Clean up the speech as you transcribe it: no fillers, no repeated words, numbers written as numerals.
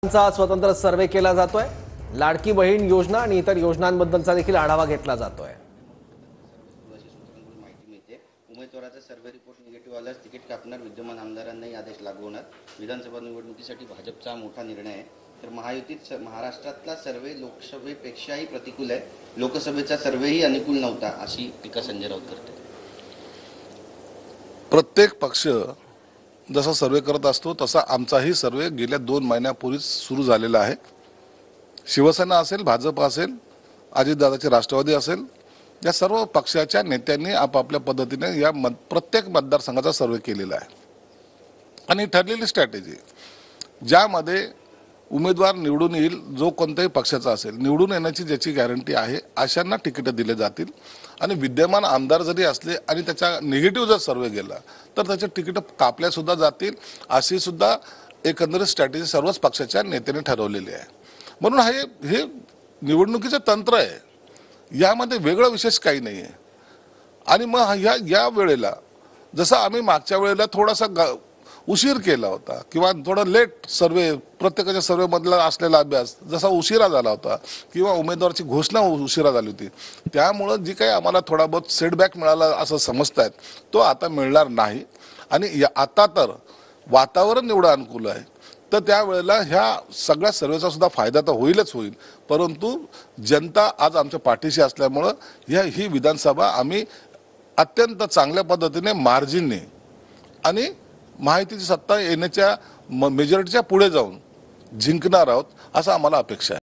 चा स्वतंत्र सर्वे केला जातोय। लाडकी बहीण योजना आणि इतर योजनांबद्दलचा देखील आढावा घेतला जातोय। उमेदवाराचा सर्वे रिपोर्ट निगेटिव्ह आल्यास तिकीट कापणार, विद्यमान आमदारांनाही आदेश लागू होणार। विधानसभा निवडणुकीसाठी भाजपचा मोठा निर्णय आहे। तर महायुतीत महाराष्ट्रातला सर्वे लोकसभेपेक्षाही प्रतिकूल आहे, लोकसभेचा सर्वेही अनुकूल नव्हता, अशी टीका संजय राऊत करते। प्रत्येक पक्ष जसा सर्वे करत असतो तसा आमचाही सर्वे गेल्या 2 महिन्यापूर्वी सुरू झालेला आहे। शिवसेना असेल, भाजप असेल, अजितदादाचे राष्ट्रवादी असेल, या सर्व पक्षाच्या नेत्यांनी आपापल्या पद्धतीने या प्रत्येक मतदारसंघाचा सर्वे केलेला आहे आणि ठरलेली स्ट्रॅटेजी ज्यामध्ये उमेदवार निवडून येईल, जो कोणत्याही पक्षाचा असेल, निवडून येण्याची ज्याची गॅरंटी आहे अशांना तिकीट दिले जातील आणि विद्यमान आमदार जरी असले आणि त्याचा निगेटिव्ह जर सर्वे गेला तर त्याचे तिकीट कापल्या सुद्धा जातील, अशी सुद्धा एकंदरीत स्ट्रॅटेजी सर्वच पक्षाच्या नेत्यांनी ठरवलेली आहे। म्हणून हे निवडणुकीचे तंत्र आहे, यामध्ये वेगळं विशेष काही नाही आहे। आणि मग या वेळेला जसं आम्ही मागच्या वेळेला थोडासा उशीर केला होता किंवा थोडा लेट सर्वे, प्रत्येकाच्या सर्वेमधला असलेला अभ्यास जसा उशिरा झाला होता किंवा उमेदवाराची घोषणा उशिरा झाली होती, त्यामुळं जी काही आम्हाला थोडा बहुत सेटबॅक मिळाला असं समजतायत, तो आता मिळणार नाही। आणि आता तर वातावरण एवढं अनुकूल आहे तर त्यावेळेला ह्या सगळ्या सर्वेचा सुद्धा फायदा तर होईलच होईल, परंतु जनता आज आमच्या पाठीशी असल्यामुळं ही विधानसभा आम्ही अत्यंत चांगल्या पद्धतीने मार्जिनने आणि महायुतीची सत्ता येण्याच्या मेजॉरिटीच्या पुढे जाऊन जिंकणार आहोत, असं आम्हाला अपेक्षा आहे।